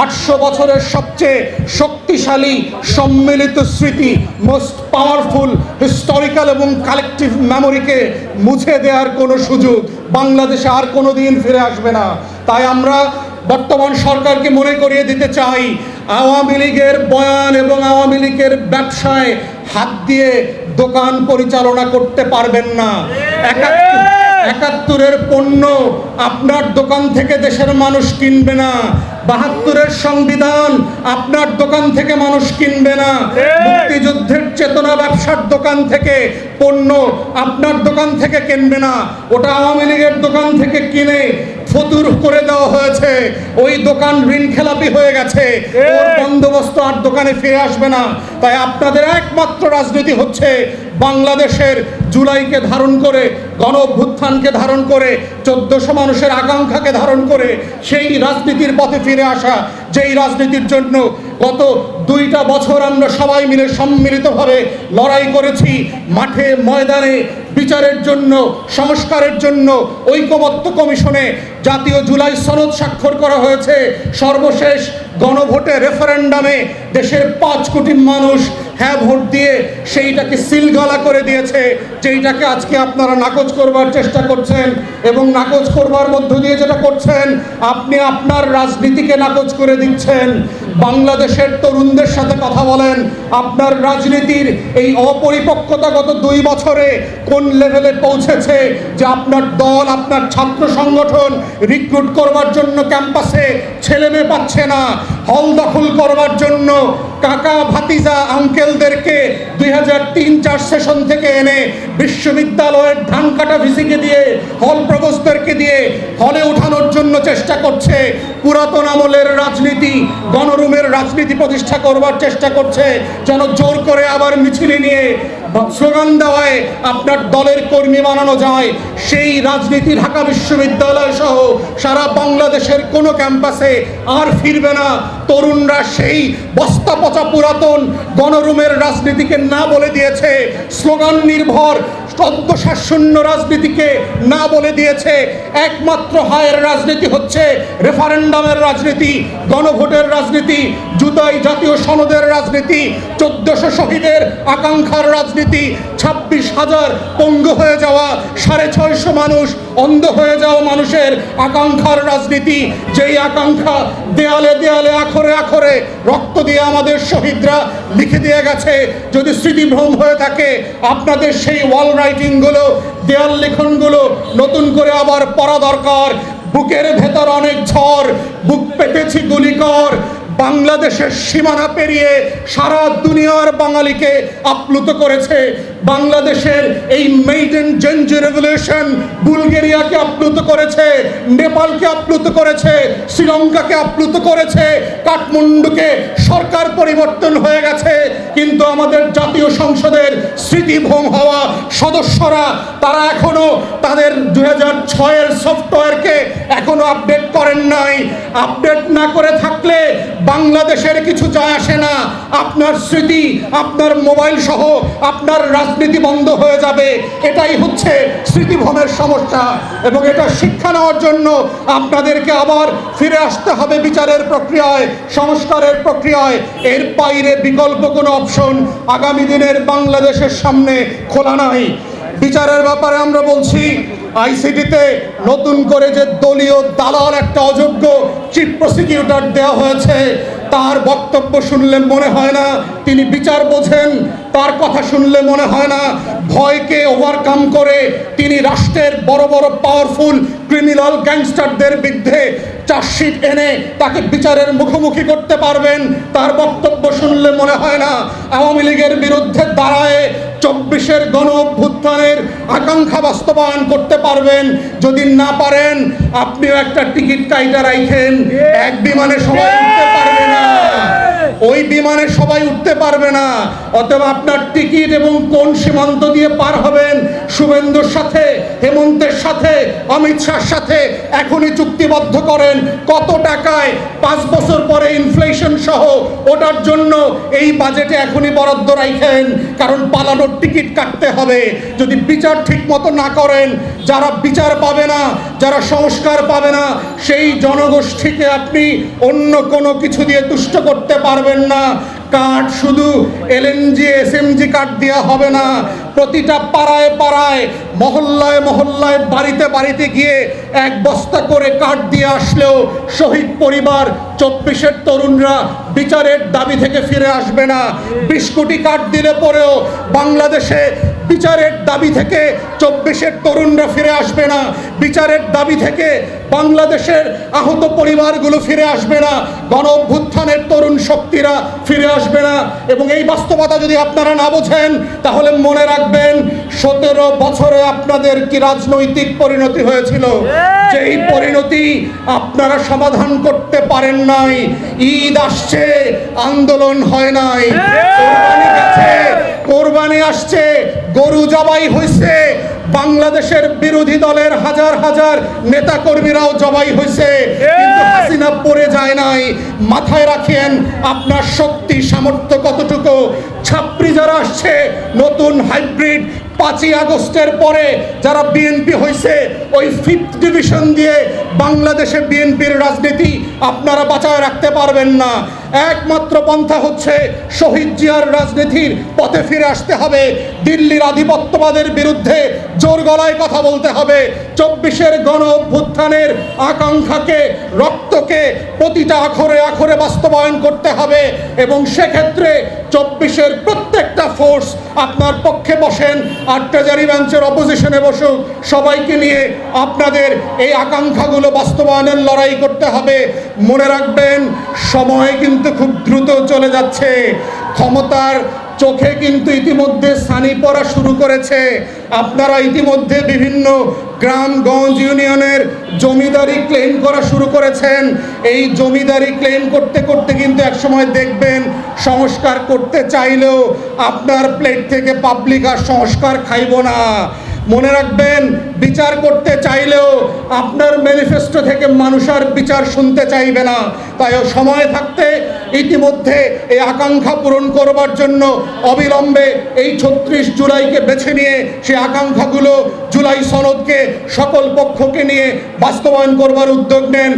800 বছরের সবচেয়ে শক্তিশালী সম্মিলিত স্মৃতি, মোস্ট পাওয়ারফুল হিস্টোরিক্যাল এবং কালেকটিভ মেমোরিকে মুছে দেওয়ার কোনো সুযোগ বাংলাদেশে আর কোনো দিন ফিরে আসবে না। তাই আমরা বর্তমান সরকারকে মনে করিয়ে দিতে চাই, আওয়ামী লীগের বয়ান এবং আওয়ামী লীগের ব্যবসায় হাত দিয়ে দোকান পরিচালনা করতে পারবেন না। 71-এর পণ্য আপনার দোকান থেকে দেশের মানুষ কিনবে না। 72-এর সংবিধান আপনার দোকান থেকে মানুষ কিনবে না। মুক্তিযুদ্ধের চেতনা ব্যবসার দোকান থেকে পণ্য আপনার দোকান থেকে কিনবে না। ওটা আওয়ামী লীগের দোকান থেকে কিনে ফতুর করে দেওয়া হয়েছে। ওই দোকান ঋণ খেলাপি হয়ে গেছে, ওর বন্দোবস্ত আর দোকানে ফিরে আসবে না। তাই আপনাদের একমাত্র রাজনীতি হচ্ছে বাংলাদেশের জুলাইকে ধারণ করে, গণ অভ্যুত্থানকে ধারণ করে, 1400 মানুষের আকাঙ্ক্ষাকে ধারণ করে সেই রাজনীতির পথে ফিরে আসা, যেই রাজনীতির জন্য গত 2টা বছর আমরা সবাই মিলে সম্মিলিতভাবে লড়াই করেছি। মাঠে ময়দানে বিচারের জন্য, সংস্কারের জন্য ঐকমত্য কমিশনে জাতীয় জুলাই সনদ স্বাক্ষর করা হয়েছে। সর্বশেষ গণভোটে, রেফারেন্ডামে দেশের 5 কোটি মানুষ হ্যাঁ ভোট দিয়ে সেইটাকে সিলগালা করে দিয়েছে, যেইটাকে আজকে আপনারা নাকচ করবার চেষ্টা করছেন। এবং নাকচ করবার মধ্য দিয়ে যেটা করছেন, আপনি আপনার রাজনীতিকে নাকচ করে দিচ্ছেন। বাংলাদেশের তরুণদের সাথে কথা বলেন, আপনার রাজনীতির এই অপরিপক্কতা গত 2 বছরে কোন লেভেলে পৌঁছেছে যে আপনার দল, আপনার ছাত্র সংগঠন রিক্রুট করবার জন্য ক্যাম্পাসে ছেলেমেয়ে পাচ্ছে না, হল দখল করবার জন্য কাকা ভাতিজা আঙ্কেলদেরকে 2003-4 সেশন থেকে এনে বিশ্ববিদ্যালয়ের ধান কাটা ভিসিকে দিয়ে, হল প্রভোস্টদেরকে দিয়ে হলে উঠানোর জন্য চেষ্টা করছে। পুরাতন আমলের রাজনীতি, গণরুমের রাজনীতি প্রতিষ্ঠা করবার চেষ্টা করছে, যেন জোর করে আবার মিছিলে নিয়ে স্লোগান দেওয়ায় আপনার দলের কর্মী বানানো যায়। সেই রাজনীতি ঢাকা বিশ্ববিদ্যালয় সহ সারা বাংলাদেশের কোনো ক্যাম্পাসে আর ফিরবে না। তরুণরা সেই বস্তা পচা পুরাতন গণরুমের রাজনীতিকে না বলে দিয়েছে, স্লোগান নির্ভর অধ্যশাসশূন্য রাজনীতিকে না বলে দিয়েছে। একমাত্র হায়ের রাজনীতি হচ্ছে রেফারেন্ডামের রাজনীতি, গণভোটের রাজনীতি, জুলাই জাতীয় সনদের রাজনীতি, 1400 শহীদের আকাঙ্ক্ষার রাজনীতি, 26,000 পঙ্গু হয়ে যাওয়া, 650 মানুষ অন্ধ হয়ে যাওয়া মানুষের আকাঙ্ক্ষার রাজনীতি। যেই আকাঙ্ক্ষা দেয়ালে দেয়ালে, আখরে আখরে রক্ত দিয়ে আমাদের শহীদরা লিখে দিয়ে গেছে। যদি স্মৃতিভ্রম হয়ে থাকে, আপনাদের সেই ওয়াল রাইটিংগুলো, দেয়াল লিখনগুলো নতুন করে আবার পড়া দরকার। বুকের ভেতর অনেক ঝড়, বুক পেতেছি গুলিকর, বাংলাদেশের সীমানা পেরিয়ে সারা দুনিয়ার বাঙালিকে আপ্লুত করেছে। বাংলাদেশের এই মেইডেন জেনজি রেভলিউশন বুলগেরিয়াকে আপ্লুত করেছে, নেপালকে আপ্লুত করেছে, শ্রীলঙ্কাকে আপ্লুত করেছে, কাঠমান্ডুকে সরকার পরিবর্তন হয়ে গেছে। কিন্তু আমাদের জাতীয় সংসদের স্মৃতিভ্রম হওয়া সদস্যরা তারা এখনো তাদের 2006-এর সফটওয়্যারকে এখনো আপডেট করেন নাই। আপডেট না করে থাকলে বাংলাদেশের কিছু যায় আসে না। আপনার স্মৃতি, আপনার মোবাইল সহ আপনার রাজনীতি বন্ধ হয়ে যাবে। এটাই হচ্ছে স্মৃতিভ্রমের সমস্যা। এবং এটা শিক্ষা নেওয়ার জন্য আপনাদেরকে আবার ফিরে আসতে হবে বিচারের প্রক্রিয়ায়, সংস্কারের প্রক্রিয়ায়। এর বাইরে বিকল্প কোনো অপশন আগামী দিনের বাংলাদেশের সামনে খোলা নাই। বিচারের ব্যাপারে আমরা বলছি, আইসিটিতে নতুন করে যে দলীয় দালাল একটা অযোগ্য চিফ প্রসিকিউটর দেওয়া হয়েছে, তার বক্তব্য শুনলে মনে হয় না তিনি বিচার বোঝেন। তার কথা শুনলে মনে হয় না ভয়কে ওভারকাম করে তিনি রাষ্ট্রের বড় বড় পাওয়ারফুল ক্রিমিনাল গ্যাংস্টারদের বিরুদ্ধে চার্জশিট এনে তাকে বিচারের মুখোমুখি করতে পারবেন। তার বক্তব্য শুনলে মনে হয় না আওয়ামী লীগের বিরুদ্ধে দাঁড়ায় 24-এর গণ অভ্যুত্থানের আকাঙ্ক্ষা বাস্তবায়ন করতে পারবেন। যদি না পারেন, আপনিও একটা টিকিট কাইটা রাখেন, এক বিমানে সবাই উঠতে পারবে না, ওই বিমানে সবাই উঠতে পারবে না। অতএব আপনার টিকিট এবং কোন সীমান্ত দিয়ে পার হবেন শুভেন্দুর সাথে, হেমন্তের সাথে, অমিত শাহর সাথে এখনই চুক্তিবদ্ধ করেন কত টাকায় 5 বছর পরে ইনফ্লেশন সহ ওটার জন্য এই বাজেটে এখনই বরাদ্দ রাখেন, কারণ পালানোর টিকিট কাটতে হবে। যদি বিচার ঠিক মতো না করেন, যারা বিচার পাবে না, যারা সংস্কার পাবে না, সেই জনগোষ্ঠীকে আপনি অন্য কোনো কিছু দিয়ে তুষ্ট করতে পারবেন না। কার্ড শুধু এলএনজি এসএমজি কার্ড দেওয়া হবে না, প্রতিটা পাড়ায় পাড়ায়, মহল্লায় মহল্লায়, বাড়িতে বাড়িতে গিয়ে 1 বস্তা করে কার্ড দিয়ে আসলেও শহীদ পরিবার 24-এর তরুণরা বিচারের দাবি থেকে ফিরে আসবে না। 20 কোটি কার্ড দিলে পরেও বাংলাদেশে বিচারের দাবি থেকে 24-এর তরুণরা ফিরে আসবে না, বিচারের দাবি থেকে বাংলাদেশের আহত পরিবারগুলো ফিরে আসবে না, গণ অভ্যুত্থানের তরুণ শক্তিরা ফিরে আসবে না। এবং এই বাস্তবতা যদি আপনারা না বোঝেন, তাহলে মনে রাখবেন 17 বছরে আপনাদের কি রাজনৈতিক পরিণতি হয়েছিল, যেই পরিণতি আপনারা সমাধান করতে পারেন নাই। ঈদ আসছে, আন্দোলন হয় নাই, কোরবানি গেছে, কোরবানি আসছে, গরু জবাই হয়েছে, বাংলাদেশের বিরোধী দলের হাজার হাজার নেতা কর্মীরাও জবাই হয়েছে, কিন্তু হাসিনা পড়ে যায় নাই। মাথায় রাখেন আপনার শক্তি সামর্থ্য কতটুকু। ছাত্রী যারা আসছে, নতুন হাইব্রিড 5ই আগস্টের পরে যারা বিএনপি হয়েছে, ওই 5th ডিভিশন দিয়ে বাংলাদেশে বিএনপির রাজনীতি আপনারা বাঁচায় রাখতে পারবেন না। একমাত্র পন্থা হচ্ছে শহীদ জিয়ার রাজনীতির পথে ফিরে আসতে হবে। দিল্লির আধিপত্যবাদের বিরুদ্ধে জোর গলায় কথা বলতে হবে। 24-এর গণ অভ্যুত্থানের আকাঙ্ক্ষাকে, রক্তকে প্রতিটা আখরে আখরে বাস্তবায়ন করতে হবে। এবং সেক্ষেত্রে 24-এর প্রত্যেকটা ফোর্স আপনার পক্ষে বসেন, আর ট্রেজারি বেঞ্চের অপোজিশনে বসুক, সবাইকে নিয়ে আপনাদের এই আকাঙ্ক্ষাগুলো বাস্তবায়নের লড়াই করতে হবে। মনে রাখবেন, সময় কিন্তু খুব দ্রুত চলে যাচ্ছে। ক্ষমতার চোখে কিন্তু ইতিমধ্যে ছানি পড়া শুরু করেছে। আপনারা ইতিমধ্যে বিভিন্ন গ্রামগঞ্জ ইউনিয়নের জমিদারি ক্লেম করা শুরু করেছেন। এই জমিদারি ক্লেম করতে করতে কিন্তু একসময় দেখবেন সংস্কার করতে চাইলেও আপনার প্লেট থেকে পাবলিক আর সংস্কার খাইব না। মনে রাখবেন, বিচার করতে চাইলেও আপনার ম্যানিফেস্টো থেকে মানুষ আর বিচার শুনতে চাইবে না। তাই সময় থাকতে ইতিমধ্যে এই আকাঙ্ক্ষা পূরণ করবার জন্য অবিলম্বে এই 36 জুলাইকে বেছে নিয়ে সেই আকাঙ্ক্ষাগুলো, জুলাই সনদকে সকল পক্ষকে নিয়ে বাস্তবায়ন করবার উদ্যোগ নেন।